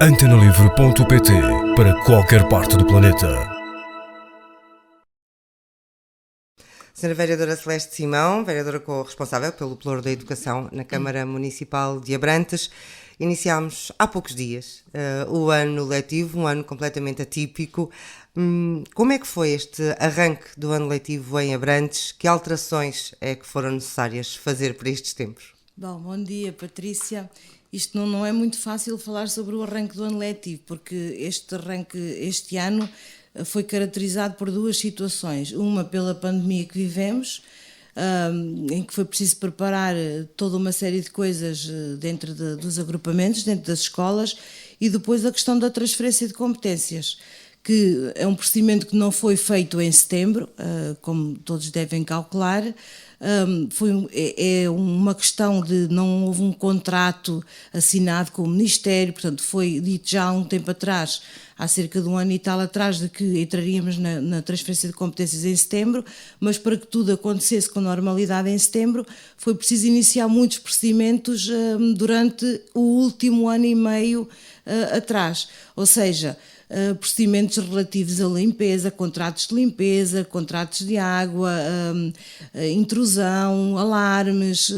Antenalivre.pt, para qualquer parte do planeta. Senhora Vereadora Celeste Simão, vereadora corresponsável pelo Pelouro da Educação na Câmara Municipal de Abrantes, iniciámos há poucos dias o ano letivo, um ano completamente atípico. Como é que foi este arranque do ano letivo em Abrantes? Que alterações é que foram necessárias fazer para estes tempos? Bom dia, Patrícia. Isto não é muito fácil falar sobre o arranque do ano letivo, porque este arranque este ano foi caracterizado por duas situações. Uma pela pandemia que vivemos, em que foi preciso preparar toda uma série de coisas dentro dos agrupamentos, dentro das escolas, e depois a questão da transferência de competências, que é um procedimento que não foi feito em setembro, como todos devem calcular. É uma questão de não houve um contrato assinado com o Ministério, portanto foi dito já há um tempo atrás, há cerca de um ano e tal atrás, de que entraríamos na transferência de competências em setembro, mas para que tudo acontecesse com normalidade em setembro foi preciso iniciar muitos procedimentos durante o último ano e meio atrás, ou seja, procedimentos relativos à limpeza, contratos de limpeza, contratos de água, intrusão, alarmes,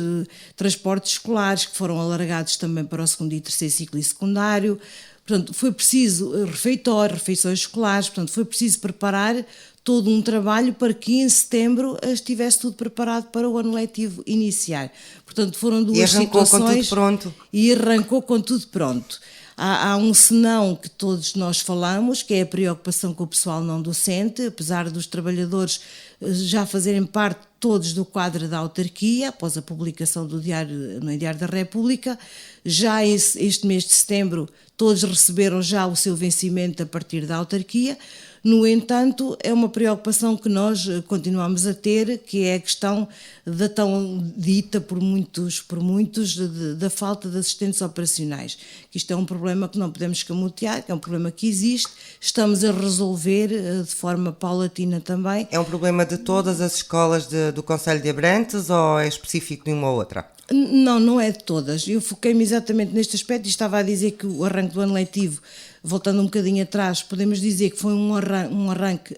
transportes escolares que foram alargados também para o segundo e terceiro ciclo e secundário. Portanto, foi preciso refeições escolares, portanto, foi preciso preparar todo um trabalho para que em setembro estivesse tudo preparado para o ano letivo iniciar. Portanto, foram duas situações. E arrancou com tudo pronto. E arrancou com tudo pronto. Há um senão que todos nós falamos, que é a preocupação com o pessoal não docente, apesar dos trabalhadores já fazerem parte todos do quadro da autarquia, após a publicação no Diário da República. Já este mês de setembro todos receberam já o seu vencimento a partir da autarquia. No entanto, é uma preocupação que nós continuamos a ter, que é a questão da tão dita por muitos da falta de assistentes operacionais. Isto é um problema que não podemos escamotear, que é um problema que existe, estamos a resolver de forma paulatina também. É um problema de todas as escolas do Concelho de Abrantes ou é específico de uma ou outra? Não é de todas. Eu foquei-me exatamente neste aspecto e estava a dizer que o arranque do ano letivo, voltando um bocadinho atrás, podemos dizer que foi um arranque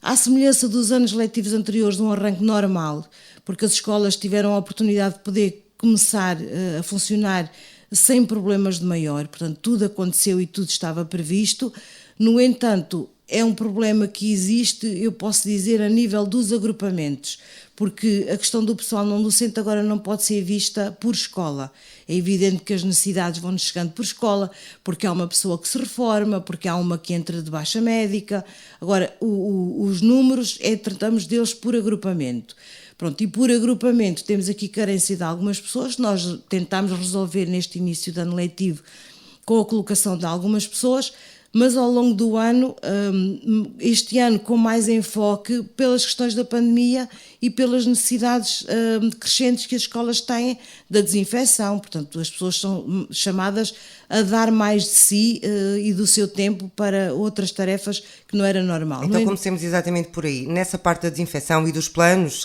à semelhança dos anos letivos anteriores, um arranque normal, porque as escolas tiveram a oportunidade de poder começar a funcionar sem problemas de maior, portanto tudo aconteceu e tudo estava previsto. No entanto, é um problema que existe, eu posso dizer, a nível dos agrupamentos, porque a questão do pessoal não docente agora não pode ser vista por escola. É evidente que as necessidades vão-nos chegando por escola, porque há uma pessoa que se reforma, porque há uma que entra de baixa médica. Agora, os números, tratamos deles por agrupamento. Pronto, e por agrupamento temos aqui carência de algumas pessoas, nós tentámos resolver neste início de ano letivo com a colocação de algumas pessoas, mas ao longo do ano, este ano com mais enfoque pelas questões da pandemia e pelas necessidades crescentes que as escolas têm da desinfecção. Portanto, as pessoas são chamadas a dar mais de si e do seu tempo para outras tarefas que não era normal. Então comecemos exatamente por aí. Nessa parte da desinfecção e dos planos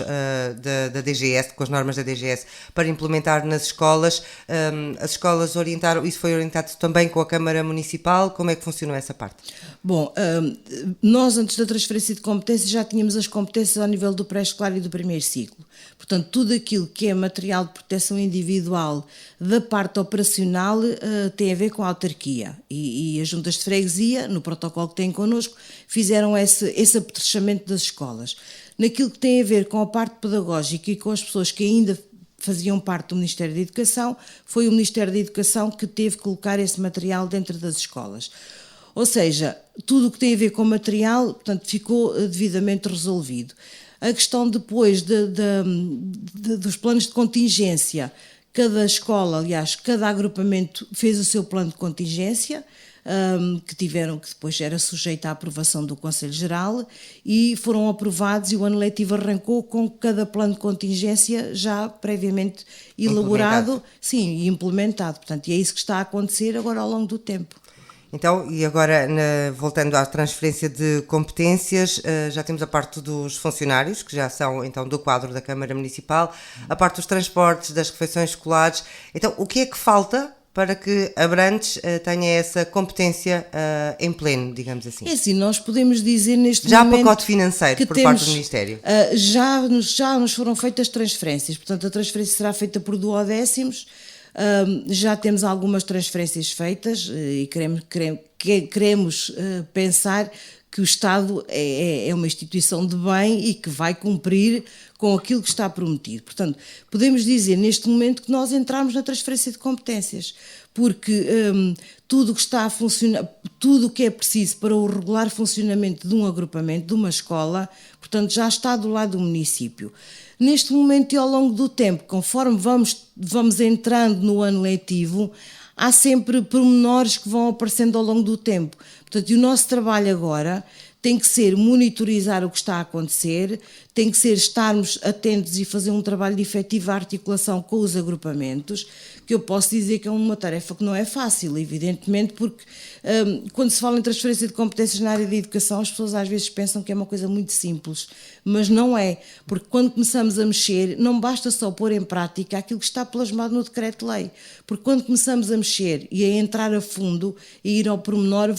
da DGS, com as normas da DGS, para implementar nas escolas, as escolas orientaram, isso foi orientado também com a Câmara Municipal, como é que funcionou essa parte? Bom, nós antes da transferência de competências já tínhamos as competências ao nível do pré-escolar e do primeiro ciclo. Portanto, tudo aquilo que é material de proteção individual da parte operacional tem a ver com a autarquia. E as juntas de freguesia, no protocolo que têm connosco, fizeram esse apetrechamento das escolas. Naquilo que tem a ver com a parte pedagógica e com as pessoas que ainda faziam parte do Ministério da Educação, foi o Ministério da Educação que teve que colocar esse material dentro das escolas. Ou seja, tudo o que tem a ver com material, portanto, ficou devidamente resolvido. A questão depois dos planos de contingência, cada escola, aliás, cada agrupamento fez o seu plano de contingência, que depois era sujeito à aprovação do Conselho Geral e foram aprovados e o ano letivo arrancou com cada plano de contingência já previamente elaborado, sim, e implementado. Portanto, e é isso que está a acontecer agora ao longo do tempo. Então, e agora, voltando à transferência de competências, já temos a parte dos funcionários, que já são, então, do quadro da Câmara Municipal, a parte dos transportes, das refeições escolares. Então, o que é que falta para que Abrantes tenha essa competência em pleno, digamos assim? É assim, nós podemos dizer neste já momento... Já há pacote financeiro por parte do Ministério? Já nos foram feitas transferências, portanto a transferência será feita por duodécimos, já temos algumas transferências feitas e queremos pensar que o Estado é uma instituição de bem e que vai cumprir com aquilo que está prometido. Portanto, podemos dizer neste momento que nós entramos na transferência de competências, porque tudo o que está a funcionar, tudo o que é preciso para o regular funcionamento de um agrupamento, de uma escola, portanto, já está do lado do município. Neste momento e ao longo do tempo, conforme vamos entrando no ano letivo, há sempre pormenores que vão aparecendo ao longo do tempo. Portanto, e o nosso trabalho agora tem que ser monitorizar o que está a acontecer, tem que ser estarmos atentos e fazer um trabalho de efetiva articulação com os agrupamentos, que eu posso dizer que é uma tarefa que não é fácil, evidentemente, porque quando se fala em transferência de competências na área da educação, as pessoas às vezes pensam que é uma coisa muito simples, mas não é, porque quando começamos a mexer, não basta só pôr em prática aquilo que está plasmado no decreto-lei, porque quando começamos a mexer e a entrar a fundo e ir ao pormenor,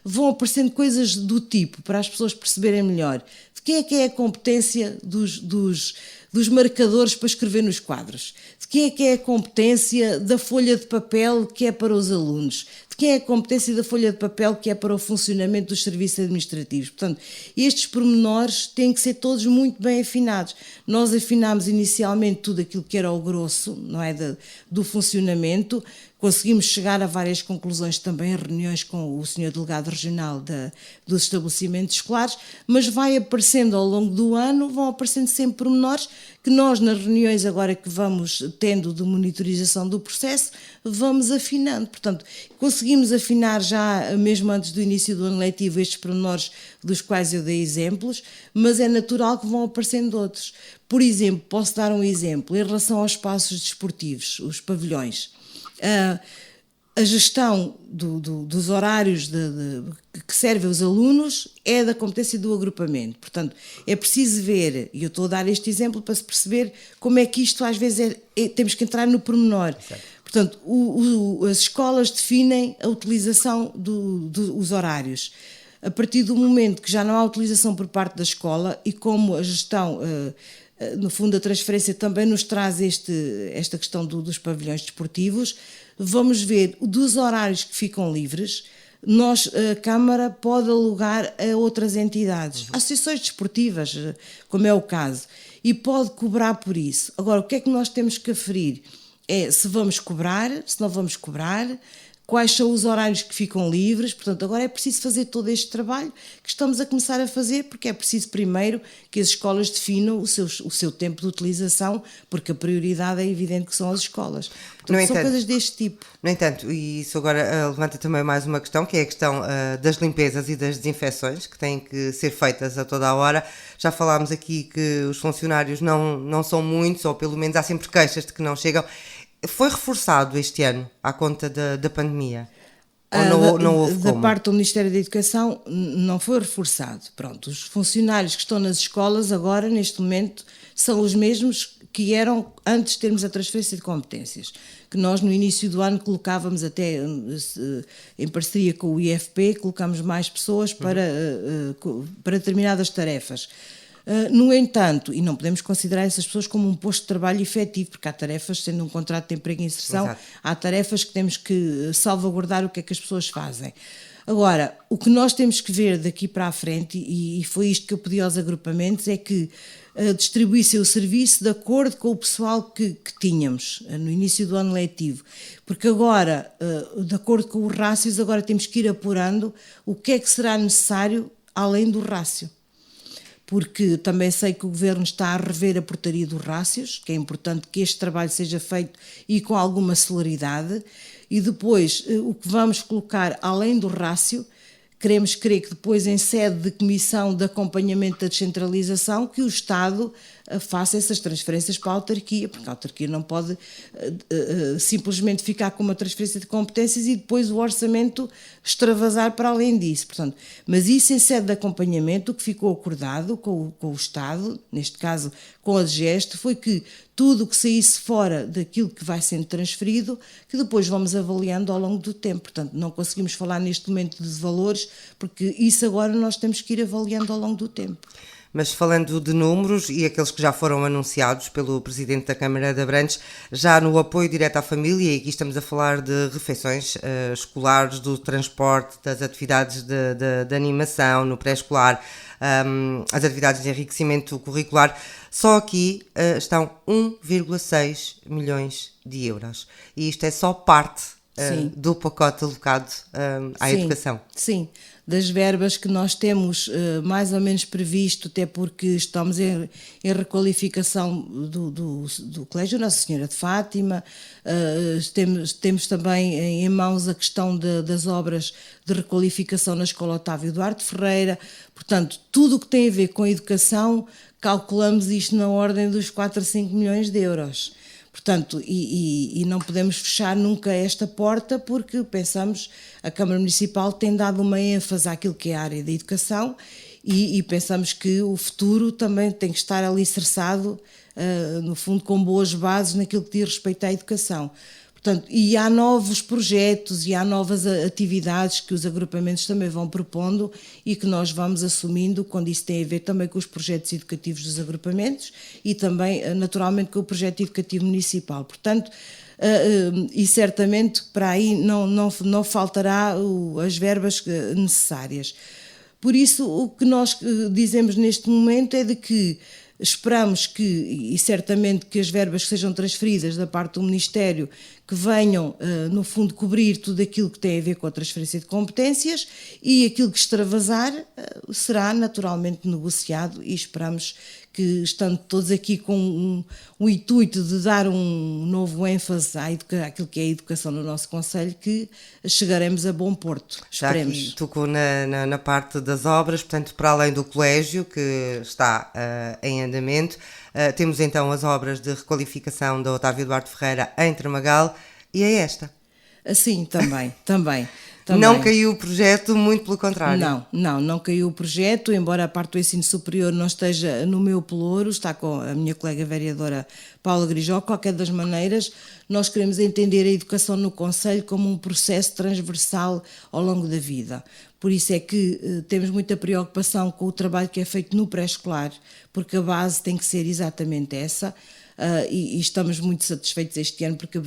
vão aparecendo coisas do tipo, para as pessoas perceberem melhor, de quem é a competência dos marcadores para escrever nos quadros, de quem é a competência da folha de papel que é para os alunos, de quem é a competência da folha de papel que é para o funcionamento dos serviços administrativos. Portanto, estes pormenores têm que ser todos muito bem afinados. Nós afinámos inicialmente tudo aquilo que era o grosso, não é, do funcionamento. Conseguimos chegar a várias conclusões também em reuniões com o Sr. Delegado Regional dos estabelecimentos escolares, mas vai aparecendo ao longo do ano, vão aparecendo sempre pormenores que nós, nas reuniões agora que vamos tendo de monitorização do processo, vamos afinando. Portanto, conseguimos afinar já, mesmo antes do início do ano letivo, estes pormenores dos quais eu dei exemplos, mas é natural que vão aparecendo outros. Por exemplo, posso dar um exemplo, em relação aos espaços desportivos, os pavilhões. A gestão dos horários que servem aos alunos é da competência do agrupamento. Portanto, é preciso ver, e eu estou a dar este exemplo para se perceber como é que isto às vezes temos que entrar no pormenor. Certo. Portanto, as escolas definem a utilização dos horários. A partir do momento que já não há utilização por parte da escola e como a gestão... no fundo a transferência também nos traz esta questão dos pavilhões desportivos, vamos ver dos horários que ficam livres, a Câmara pode alugar a outras entidades, associações desportivas, como é o caso, e pode cobrar por isso. Agora, o que é que nós temos que aferir? É se vamos cobrar, se não vamos cobrar, quais são os horários que ficam livres. Portanto, agora é preciso fazer todo este trabalho que estamos a começar a fazer, porque é preciso primeiro que as escolas definam o seu tempo de utilização, porque a prioridade é evidente que são as escolas. Portanto, são coisas deste tipo. No entanto, e isso agora levanta também mais uma questão, que é a questão das limpezas e das desinfecções, que têm que ser feitas a toda a hora. Já falámos aqui que os funcionários não são muitos, ou pelo menos há sempre queixas de que não chegam. Foi reforçado este ano à conta da pandemia? Ou não houve como? Da parte do Ministério da Educação não foi reforçado. Pronto, os funcionários que estão nas escolas agora, neste momento, são os mesmos que eram antes de termos a transferência de competências, que nós no início do ano colocávamos até em parceria com o IFP, colocámos mais pessoas para determinadas tarefas. No entanto, e não podemos considerar essas pessoas como um posto de trabalho efetivo, porque há tarefas, sendo um contrato de emprego e inserção, exato, há tarefas que temos que salvaguardar o que é que as pessoas fazem. Agora, o que nós temos que ver daqui para a frente, e foi isto que eu pedi aos agrupamentos, é que distribuíssem o serviço de acordo com o pessoal que tínhamos no início do ano letivo, porque agora, de acordo com os rácios, agora temos que ir apurando o que é que será necessário além do rácio. Porque também sei que o Governo está a rever a portaria dos rácios, que é importante que este trabalho seja feito e com alguma celeridade, e depois o que vamos colocar além do rácio, queremos crer que depois em sede de comissão de acompanhamento da descentralização, que o Estado faça essas transferências para a autarquia, porque a autarquia não pode simplesmente ficar com uma transferência de competências e depois o orçamento extravasar para além disso. Portanto, mas isso em sede de acompanhamento, o que ficou acordado com o Estado, neste caso com a DGEST, foi que tudo o que saísse fora daquilo que vai sendo transferido, que depois vamos avaliando ao longo do tempo. Portanto, não conseguimos falar neste momento de valores, porque isso agora nós temos que ir avaliando ao longo do tempo. Mas falando de números e aqueles que já foram anunciados pelo Presidente da Câmara de Abrantes, já no apoio direto à família, e aqui estamos a falar de refeições escolares, do transporte, das atividades de animação no pré-escolar, as atividades de enriquecimento curricular, só aqui estão 1,6 milhões de euros. E isto é só parte do pacote alocado à educação. Sim, das verbas que nós temos mais ou menos previsto, até porque estamos em requalificação do Colégio Nossa Senhora de Fátima, temos também em mãos a questão das obras de requalificação na Escola Otávio Duarte Ferreira. Portanto, tudo o que tem a ver com a educação, calculamos isto na ordem dos 4 a 5 milhões de euros. Portanto, e não podemos fechar nunca esta porta, porque pensamos, a Câmara Municipal tem dado uma ênfase àquilo que é a área da educação e pensamos que o futuro também tem que estar alicerçado, no fundo, com boas bases naquilo que diz respeito à educação. Portanto, e há novos projetos e há novas atividades que os agrupamentos também vão propondo e que nós vamos assumindo, quando isso tem a ver também com os projetos educativos dos agrupamentos e também, naturalmente, com o projeto educativo municipal. Portanto, e certamente para aí não faltará as verbas necessárias. Por isso, o que nós dizemos neste momento é de que esperamos que, e certamente que as verbas que sejam transferidas da parte do Ministério, que venham, no fundo, cobrir tudo aquilo que tem a ver com a transferência de competências, e aquilo que extravasar será naturalmente negociado, e esperamos que, estando todos aqui com um intuito de dar um novo ênfase àquilo que é a educação no nosso concelho, que chegaremos a bom porto. Esperemos. Já aqui tocou na parte das obras, portanto, para além do colégio, que está em andamento, temos então as obras de requalificação da Otávio Duarte Ferreira em Tramagal, e é esta. Sim, também. Não caiu o projeto, muito pelo contrário. Não caiu o projeto, embora a parte do ensino superior não esteja no meu pelouro, está com a minha colega vereadora Paula Grijó. De qualquer das maneiras, nós queremos entender a educação no concelho como um processo transversal ao longo da vida. Por isso é que temos muita preocupação com o trabalho que é feito no pré-escolar, porque a base tem que ser exatamente essa. E estamos muito satisfeitos este ano porque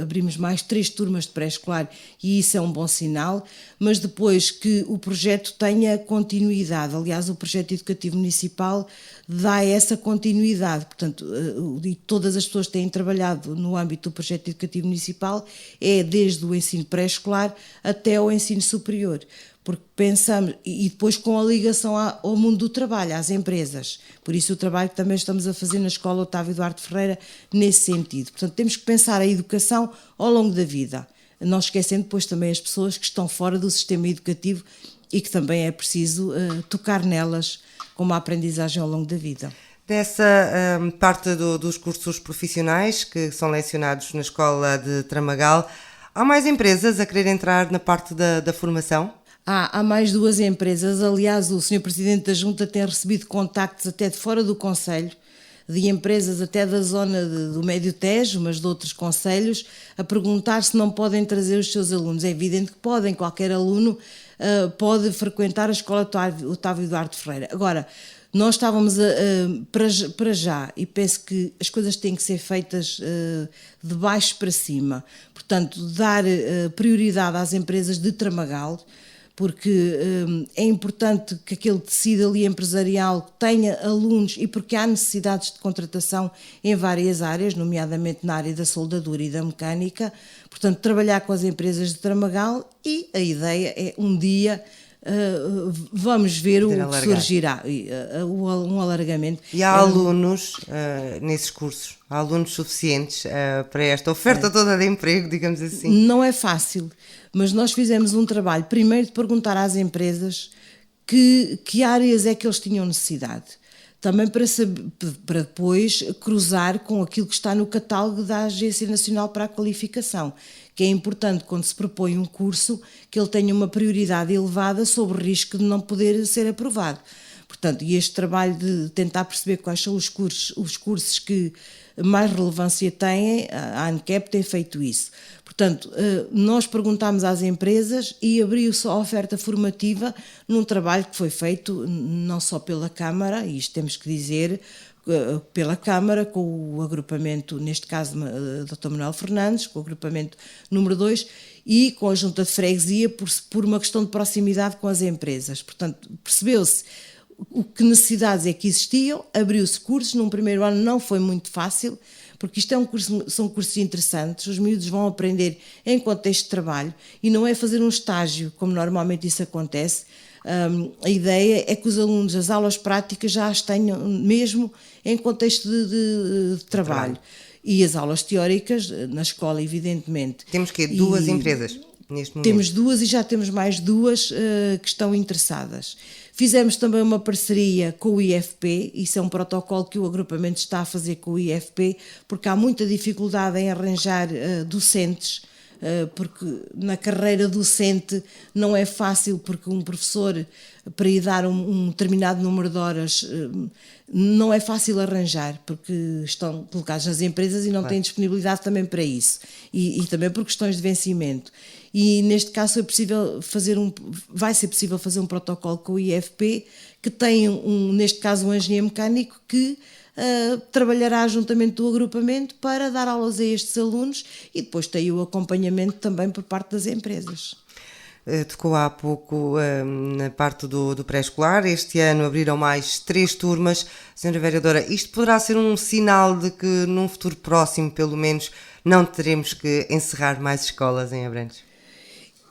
abrimos mais 3 turmas de pré-escolar e isso é um bom sinal, mas depois que o projeto tenha continuidade. Aliás, o projeto educativo municipal dá essa continuidade, portanto, e todas as pessoas que têm trabalhado no âmbito do projeto educativo municipal é desde o ensino pré-escolar até o ensino superior. Porque pensamos, e depois com a ligação ao mundo do trabalho, às empresas. Por isso o trabalho que também estamos a fazer na Escola Otávio Duarte Ferreira nesse sentido. Portanto, temos que pensar a educação ao longo da vida, não esquecendo depois também as pessoas que estão fora do sistema educativo e que também é preciso tocar nelas como a aprendizagem ao longo da vida. Dessa parte dos cursos profissionais que são lecionados na Escola de Tramagal, há mais empresas a querer entrar na parte da formação? Há mais 2 empresas, aliás o Sr. Presidente da Junta tem recebido contactos até de fora do concelho, de empresas até da zona do Médio Tejo, mas de outros concelhos, a perguntar se não podem trazer os seus alunos. É evidente que podem, qualquer aluno pode frequentar a Escola Otávio Duarte Ferreira. Agora, nós estávamos para já, e penso que as coisas têm que ser feitas de baixo para cima, portanto, dar prioridade às empresas de Tramagal, porque é importante que aquele tecido ali empresarial tenha alunos e porque há necessidades de contratação em várias áreas, nomeadamente na área da soldadura e da mecânica, portanto trabalhar com as empresas de Tramagal e a ideia é um dia vamos ver o que surgirá, um alargamento. E há alunos nesses cursos? Há alunos suficientes para esta oferta toda de emprego, digamos assim? Não é fácil, mas nós fizemos um trabalho, primeiro de perguntar às empresas que áreas é que eles tinham necessidade. também para depois cruzar com aquilo que está no catálogo da Agência Nacional para a Qualificação, que é importante quando se propõe um curso que ele tenha uma prioridade elevada sob o risco de não poder ser aprovado. Portanto, e este trabalho de tentar perceber quais são os cursos que mais relevância têm, a ANCAP tem feito isso. Portanto, nós perguntámos às empresas e abriu-se a oferta formativa num trabalho que foi feito não só pela Câmara, e isto temos que dizer, pela Câmara, com o agrupamento, neste caso Dr. Manuel Fernandes, com o agrupamento número 2, e com a Junta de Freguesia, por uma questão de proximidade com as empresas. Portanto, percebeu-se o que necessidades é que existiam, abriu-se cursos, num primeiro ano não foi muito fácil, porque isto são cursos interessantes, os miúdos vão aprender em contexto de trabalho e não é fazer um estágio, como normalmente isso acontece. A ideia é que os alunos, as aulas práticas já as tenham mesmo em contexto de trabalho. E as aulas teóricas, na escola, evidentemente. Temos que duas empresas neste momento. Temos duas e já temos mais duas que estão interessadas. Fizemos também uma parceria com o IFP, isso é um protocolo que o agrupamento está a fazer com o IFP, porque há muita dificuldade em arranjar docentes, porque na carreira docente não é fácil, porque um professor, para ir dar um determinado número de horas, não é fácil arranjar, porque estão colocados nas empresas e não têm disponibilidade também para isso, e também por questões de vencimento. E neste caso vai ser possível fazer um protocolo com o IFP, que tem, neste caso, um engenheiro mecânico que trabalhará juntamente do agrupamento para dar aulas a estes alunos e depois tem o acompanhamento também por parte das empresas. Tocou há pouco na parte do pré-escolar. Este ano abriram mais 3 turmas. Senhora Vereadora, isto poderá ser um sinal de que num futuro próximo, pelo menos, não teremos que encerrar mais escolas em Abrantes?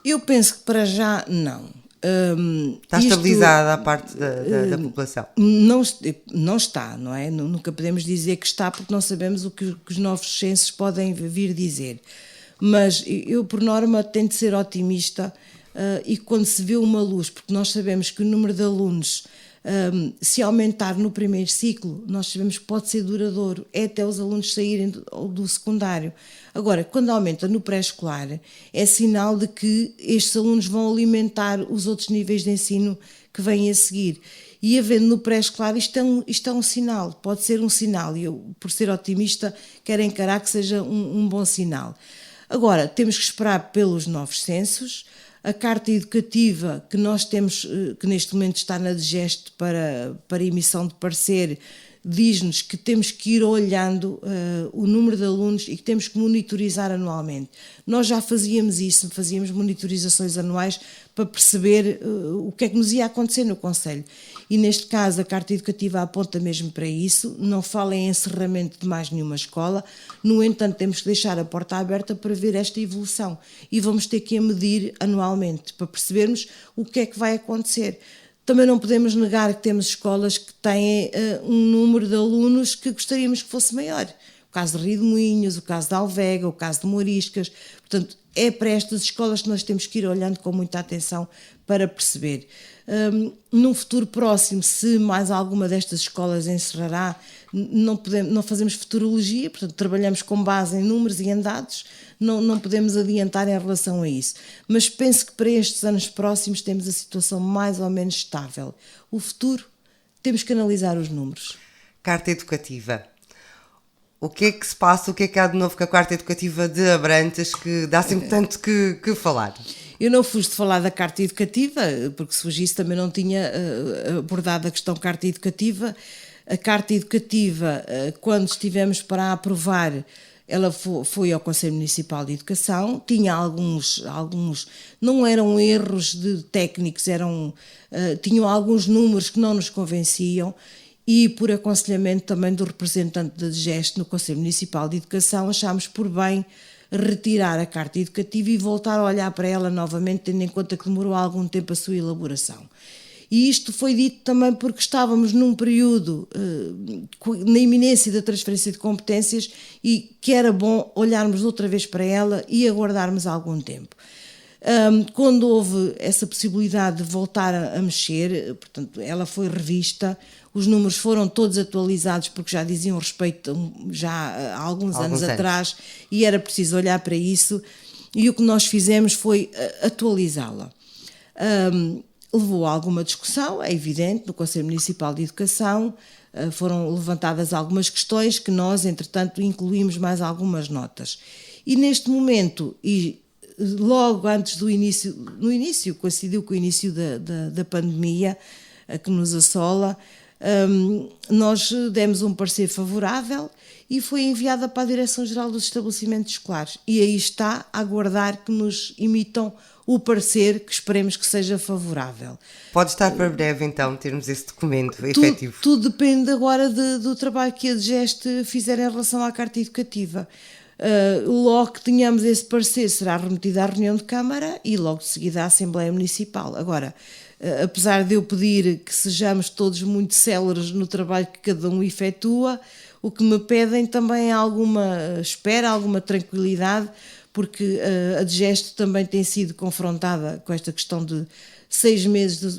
Eu penso que para já não. Está estabilizada a parte da população? Não está, não é? Nunca podemos dizer que está, porque não sabemos o que os novos censos podem vir dizer. Mas eu, por norma, tento ser otimista e quando se vê uma luz, porque nós sabemos que o número de alunos, se aumentar no primeiro ciclo, nós sabemos que pode ser duradouro, é até os alunos saírem do secundário. Agora, quando aumenta no pré-escolar, é sinal de que estes alunos vão alimentar os outros níveis de ensino que vêm a seguir. E havendo no pré-escolar, isto é um sinal, pode ser um sinal, e eu, por ser otimista, quero encarar que seja um bom sinal. Agora, temos que esperar pelos novos censos. A carta educativa que nós temos, que neste momento está na DGEST para emissão de parecer, diz-nos que temos que ir olhando o número de alunos e que temos que monitorizar anualmente. Nós já fazíamos isso, fazíamos monitorizações anuais para perceber o que é que nos ia acontecer no Conselho. E neste caso a Carta Educativa aponta mesmo para isso, não fala em encerramento de mais nenhuma escola, no entanto temos que deixar a porta aberta para ver esta evolução e vamos ter que a medir anualmente para percebermos o que é que vai acontecer. Também não podemos negar que temos escolas que têm um número de alunos que gostaríamos que fosse maior. O caso de Rio de Moinhos, o caso de Alvega, o caso de Moriscas. Portanto, é para estas escolas que nós temos que ir olhando com muita atenção para perceber. Num futuro próximo, se mais alguma destas escolas encerrará, não fazemos futurologia, portanto trabalhamos com base em números e em dados, não podemos adiantar em relação a isso. Mas penso que para estes anos próximos temos a situação mais ou menos estável. O futuro, temos que analisar os números. Carta Educativa. O que é que se passa, o que é que há de novo com a Carta Educativa de Abrantes, que dá sempre tanto que falar? Eu não fujo de falar da Carta Educativa, porque se fugisse também não tinha abordado a questão Carta Educativa. A Carta Educativa, quando estivemos para aprovar, ela foi ao Conselho Municipal de Educação, tinha alguns não eram erros técnicos, tinham alguns números que não nos convenciam, e por aconselhamento também do representante da DGEST no Conselho Municipal de Educação, achámos por bem retirar a Carta Educativa e voltar a olhar para ela novamente, tendo em conta que demorou algum tempo a sua elaboração. E isto foi dito também porque estávamos num período na iminência da transferência de competências e que era bom olharmos outra vez para ela e aguardarmos algum tempo. Quando houve essa possibilidade de voltar a mexer, portanto, ela foi revista, os números foram todos atualizados porque já diziam respeito já há alguns anos atrás e era preciso olhar para isso, e o que nós fizemos foi atualizá-la. Levou a alguma discussão, é evidente, no Conselho Municipal de Educação, foram levantadas algumas questões que nós, entretanto, incluímos mais algumas notas. E neste momento, e logo antes do início, coincidiu com o início da pandemia que nos assola, nós demos um parecer favorável e foi enviada para a Direção-Geral dos Estabelecimentos Escolares. E aí está a aguardar que nos emitam o parecer, que esperemos que seja favorável. Pode estar para breve, então, termos esse documento efetivo. Tudo depende agora do trabalho que a DGEST fizer em relação à Carta Educativa. Logo que tenhamos esse parecer, será remetido à reunião de Câmara e logo de seguida à Assembleia Municipal. Agora, apesar de eu pedir que sejamos todos muito céleres no trabalho que cada um efetua, o que me pedem também é alguma espera, alguma tranquilidade, porque a DGEST também tem sido confrontada com esta questão de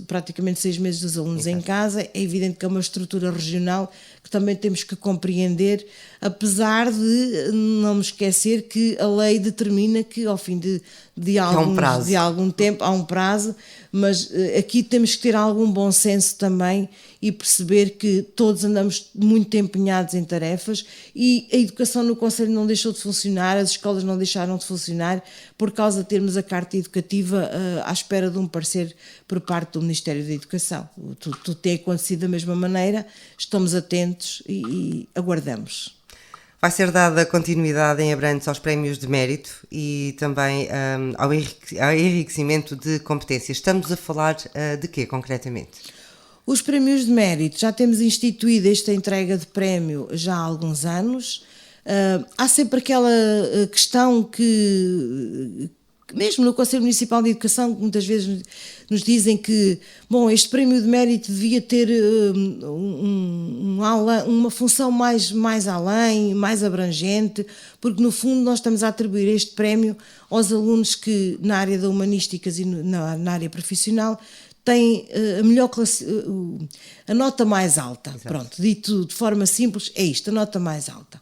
praticamente 6 meses dos alunos em casa. É evidente que é uma estrutura regional que também temos que compreender, apesar de não me esquecer que a lei determina que ao fim de algum tempo há um prazo, mas aqui temos que ter algum bom senso também e perceber que todos andamos muito empenhados em tarefas e a educação no Concelho não deixou de funcionar, as escolas não deixaram de funcionar por causa de termos a Carta Educativa à espera de um parecer por parte do Ministério da Educação. Tudo tem acontecido da mesma maneira, estamos atentos e aguardamos. Vai ser dada continuidade em Abrantes aos prémios de mérito e também ao enriquecimento de competências. Estamos a falar de quê, concretamente? Os prémios de mérito, já temos instituído esta entrega de prémio já há alguns anos. Há sempre aquela questão que mesmo no Conselho Municipal de Educação, muitas vezes nos dizem que, este prémio de mérito devia ter uma função mais além, mais abrangente, porque no fundo nós estamos a atribuir este prémio aos alunos que na área da humanísticas e na área profissional têm a nota mais alta. Exato. Pronto, dito de forma simples, é isto, a nota mais alta.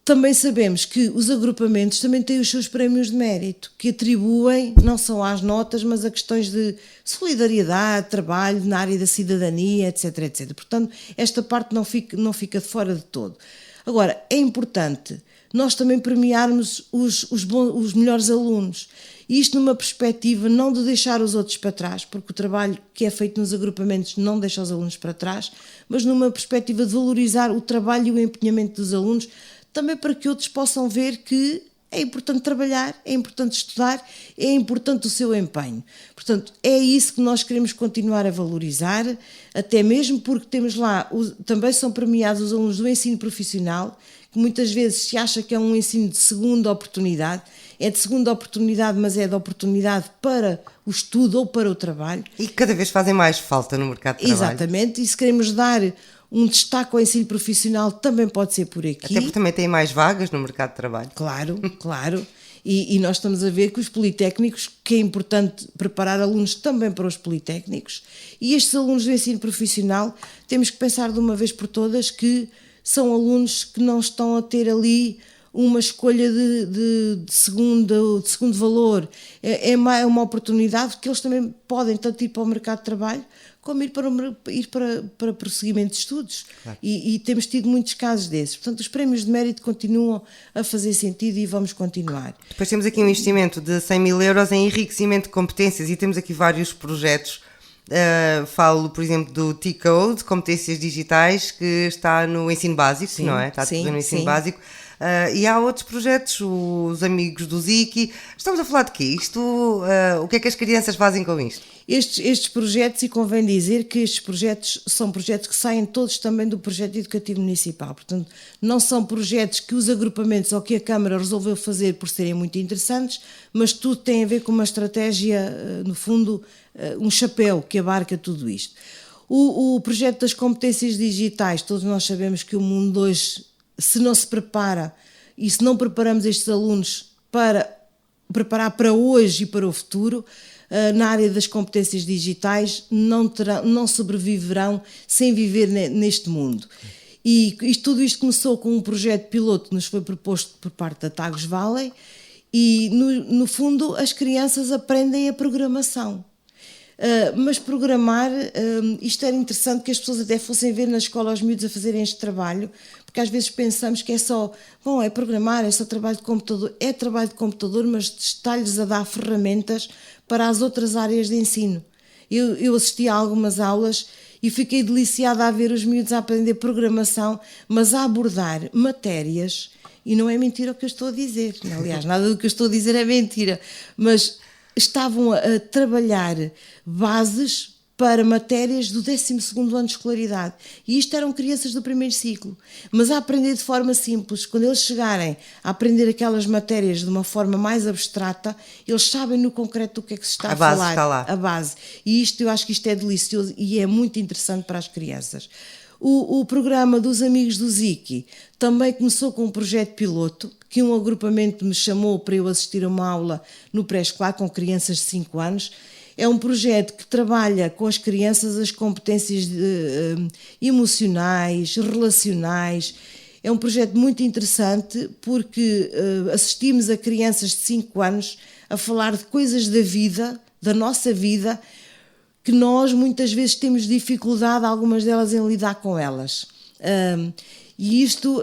Também sabemos que os agrupamentos também têm os seus prémios de mérito, que atribuem não só às notas, mas a questões de solidariedade, trabalho na área da cidadania, etc, etc. Portanto, esta parte não fica de fora de todo. Agora, é importante nós também premiarmos os melhores alunos. E isto numa perspectiva não de deixar os outros para trás, porque o trabalho que é feito nos agrupamentos não deixa os alunos para trás, mas numa perspectiva de valorizar o trabalho e o empenhamento dos alunos, também para que outros possam ver que é importante trabalhar, é importante estudar, é importante o seu empenho. Portanto, é isso que nós queremos continuar a valorizar, até mesmo porque temos lá, também são premiados os alunos do ensino profissional, que muitas vezes se acha que é um ensino de segunda oportunidade, é de segunda oportunidade, mas é de oportunidade para o estudo ou para o trabalho. E cada vez fazem mais falta no mercado de trabalho. Exatamente, e se queremos dar um destaque ao ensino profissional também pode ser por aqui. Até porque também tem mais vagas no mercado de trabalho. Claro, claro. E nós estamos a ver que os politécnicos, que é importante preparar alunos também para os politécnicos, e estes alunos do ensino profissional, temos que pensar de uma vez por todas que são alunos que não estão a ter ali uma escolha de segundo valor. É uma oportunidade que eles também podem tanto ir para o mercado de trabalho como ir para prosseguimento de estudos. Claro. E temos tido muitos casos desses. Portanto, os prémios de mérito continuam a fazer sentido e vamos continuar. Depois temos aqui um investimento de 100 mil euros em enriquecimento de competências e temos aqui vários projetos. Falo, por exemplo, do T-Code, competências digitais, que está no ensino básico, sim, não é? Está tudo no ensino básico. E há outros projetos, os amigos do Ziki. Estamos a falar de quê? O que é que as crianças fazem com isto? Estes projetos, e convém dizer que estes projetos são projetos que saem todos também do projeto educativo municipal. Portanto, não são projetos que os agrupamentos ou que a Câmara resolveu fazer por serem muito interessantes, mas tudo tem a ver com uma estratégia, no fundo, um chapéu que abarca tudo isto. O projeto das competências digitais, todos nós sabemos que o mundo hoje, se não se prepara e se não preparamos estes alunos para preparar para hoje e para o futuro. Na área das competências digitais não sobreviverão sem viver neste mundo. E tudo isto começou com um projeto piloto que nos foi proposto por parte da Tagus Valley e, no fundo, as crianças aprendem a programação. Mas programar, isto era interessante que as pessoas até fossem ver na escola os miúdos a fazerem este trabalho, porque às vezes pensamos que é só, é programar, é só trabalho de computador. É trabalho de computador, mas está-lhes a dar ferramentas para as outras áreas de ensino. Eu assisti a algumas aulas e fiquei deliciada a ver os miúdos a aprender programação, mas a abordar matérias, e não é mentira o que eu estou a dizer, aliás, nada do que eu estou a dizer é mentira, mas estavam a trabalhar bases para matérias do 12º ano de escolaridade. E isto eram crianças do primeiro ciclo. Mas a aprender de forma simples. Quando eles chegarem a aprender aquelas matérias de uma forma mais abstrata, eles sabem no concreto do que é que se está a falar. A base está lá. A base. E isto, eu acho que isto é delicioso e é muito interessante para as crianças. O programa dos Amigos do Ziki também começou com um projeto piloto, que um agrupamento me chamou para eu assistir a uma aula no pré-escolar com crianças de 5 anos. É um projeto que trabalha com as crianças as competências emocionais, relacionais. É um projeto muito interessante porque assistimos a crianças de 5 anos a falar de coisas da vida, da nossa vida, que nós muitas vezes temos dificuldade, algumas delas, em lidar com elas. E isto,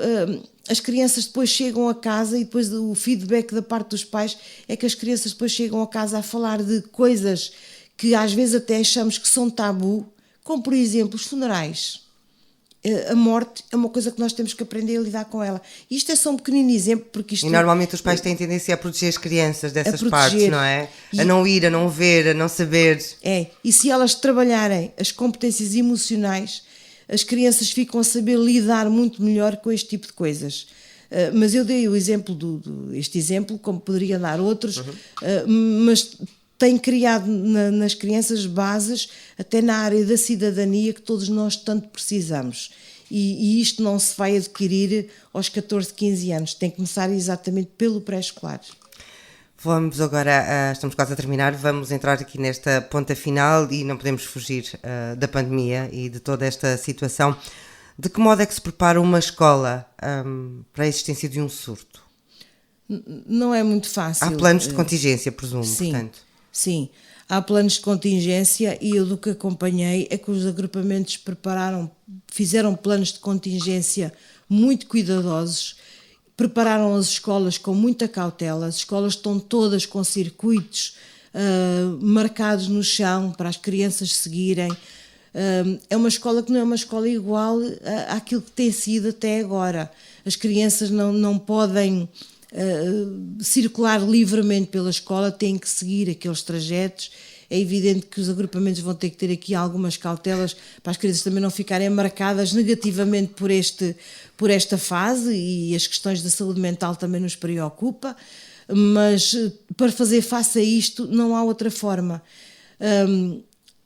as crianças depois chegam a casa e depois o feedback da parte dos pais é que as crianças depois chegam a casa a falar de coisas que às vezes até achamos que são tabu, como por exemplo os funerais. A morte é uma coisa que nós temos que aprender a lidar com ela. Isto é só um pequenino exemplo, porque isto... E normalmente os pais têm tendência a proteger as crianças dessas partes, não é? A não ir, a não ver, a não saber. E se elas trabalharem as competências emocionais, as crianças ficam a saber lidar muito melhor com este tipo de coisas. Mas eu dei o exemplo este exemplo, como poderia dar outros, mas tem criado nas crianças bases, até na área da cidadania, que todos nós tanto precisamos. E isto não se vai adquirir aos 14, 15 anos, tem que começar exatamente pelo pré-escolar. Vamos agora, estamos quase a terminar, vamos entrar aqui nesta ponta final e não podemos fugir da pandemia e de toda esta situação. De que modo é que se prepara uma escola para a existência de um surto? Não é muito fácil. Há planos de contingência, presumo, sim, portanto. Sim, há planos de contingência e eu do que acompanhei é que os agrupamentos fizeram planos de contingência muito cuidadosos, prepararam as escolas com muita cautela, as escolas estão todas com circuitos marcados no chão para as crianças seguirem. É uma escola que não é uma escola igual àquilo que tem sido até agora. As crianças não podem circular livremente pela escola, têm que seguir aqueles trajetos. É evidente que os agrupamentos vão ter que ter aqui algumas cautelas para as crianças também não ficarem marcadas negativamente por esta fase, e as questões da saúde mental também nos preocupa, mas para fazer face a isto não há outra forma.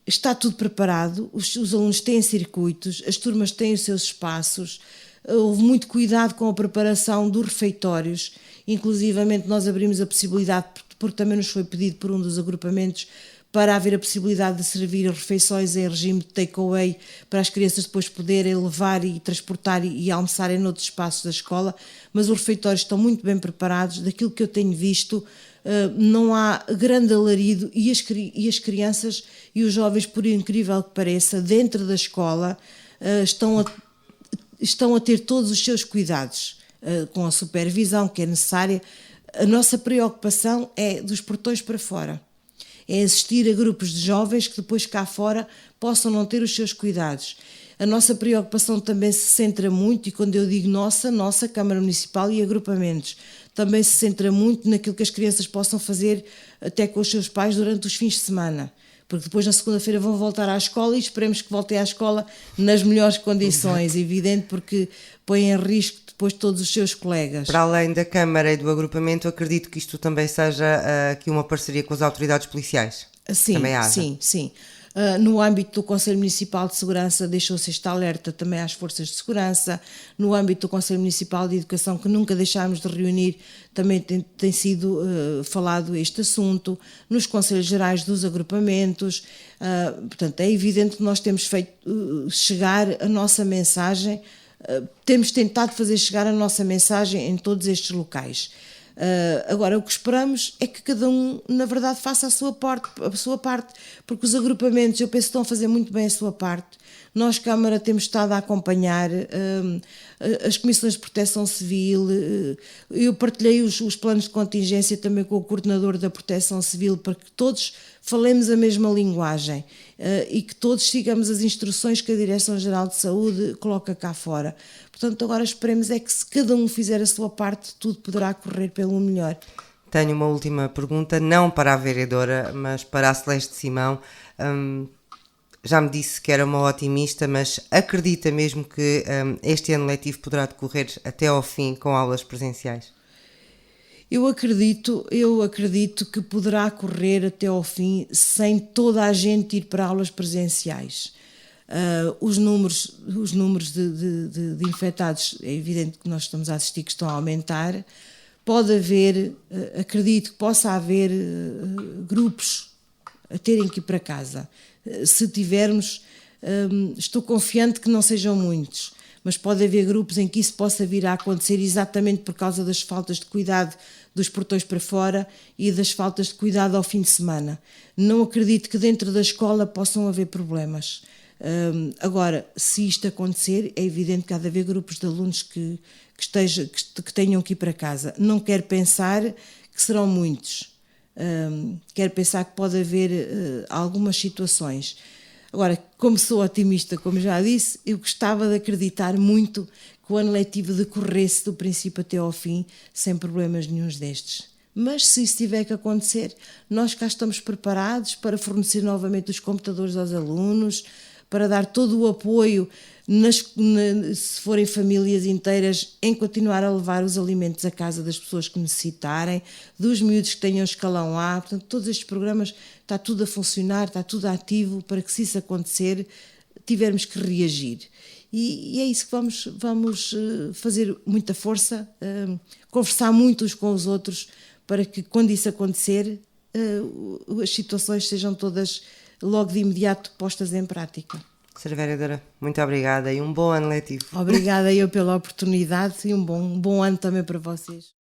Está tudo preparado, os alunos têm circuitos, as turmas têm os seus espaços, houve muito cuidado com a preparação dos refeitórios, inclusivamente nós abrimos a possibilidade, porque também nos foi pedido por um dos agrupamentos, para haver a possibilidade de servir refeições em regime de take-away, para as crianças depois poderem levar e transportar e almoçarem noutros espaços da escola, mas os refeitórios estão muito bem preparados. Daquilo que eu tenho visto, não há grande alarido, e as crianças e os jovens, por incrível que pareça, dentro da escola, estão a ter todos os seus cuidados, com a supervisão que é necessária. A nossa preocupação é dos portões para fora, é assistir a grupos de jovens que depois cá fora possam não ter os seus cuidados. A nossa preocupação também se centra muito, e quando eu digo nossa Câmara Municipal e agrupamentos, também se centra muito naquilo que as crianças possam fazer até com os seus pais durante os fins de semana, porque depois na segunda-feira vão voltar à escola e esperemos que voltem à escola nas melhores condições, evidente, porque põe em risco depois todos os seus colegas. Para além da Câmara e do agrupamento, acredito que isto também seja aqui uma parceria com as autoridades policiais. Sim, também há. Sim. No âmbito do Conselho Municipal de Segurança deixou-se este alerta também às forças de segurança. No âmbito do Conselho Municipal de Educação, que nunca deixámos de reunir, também tem sido falado este assunto. Nos Conselhos Gerais dos agrupamentos. Portanto, é evidente que nós temos feito chegar a nossa mensagem, temos tentado fazer chegar a nossa mensagem em todos estes locais. Agora, o que esperamos é que cada um, na verdade, faça a sua parte, porque os agrupamentos, eu penso que estão a fazer muito bem a sua parte. Nós, Câmara, temos estado a acompanhar as comissões de proteção civil, eu partilhei os planos de contingência também com o coordenador da proteção civil, para que todos falemos a mesma linguagem e que todos sigamos as instruções que a Direção-Geral de Saúde coloca cá fora. Portanto, agora esperemos é que, se cada um fizer a sua parte, tudo poderá correr pelo melhor. Tenho uma última pergunta, não para a vereadora, mas para a Celeste Simão. Já me disse que era uma otimista, mas acredita mesmo que este ano letivo poderá decorrer até ao fim com aulas presenciais? Eu acredito que poderá correr até ao fim sem toda a gente ir para aulas presenciais. Os números de infectados, é evidente que nós estamos a assistir que estão a aumentar. Pode haver, acredito que possa haver grupos a terem que ir para casa. Se tivermos, estou confiante que não sejam muitos, mas pode haver grupos em que isso possa vir a acontecer exatamente por causa das faltas de cuidado dos portões para fora e das faltas de cuidado ao fim de semana. Não acredito que dentro da escola possam haver problemas. Agora, se isto acontecer, é evidente que há de haver grupos de alunos que tenham que ir para casa. Não quero pensar que serão muitos. Quero pensar que pode haver algumas situações. Agora, como sou otimista, como já disse, eu gostava de acreditar muito que o ano letivo decorresse do princípio até ao fim, sem problemas nenhuns destes. Mas se isso tiver que acontecer, nós cá estamos preparados para fornecer novamente os computadores aos alunos, para dar todo o apoio, se forem famílias inteiras, em continuar a levar os alimentos à casa das pessoas que necessitarem, dos miúdos que tenham escalão A. Portanto, todos estes programas, está tudo a funcionar, está tudo ativo, para que, se isso acontecer, tivermos que reagir. E é isso que vamos fazer muita força, conversar muito uns com os outros, para que, quando isso acontecer, as situações sejam todas logo de imediato postas em prática. Sra. Vereadora, muito obrigada e um bom ano letivo. Obrigada eu pela oportunidade e um bom ano também para vocês.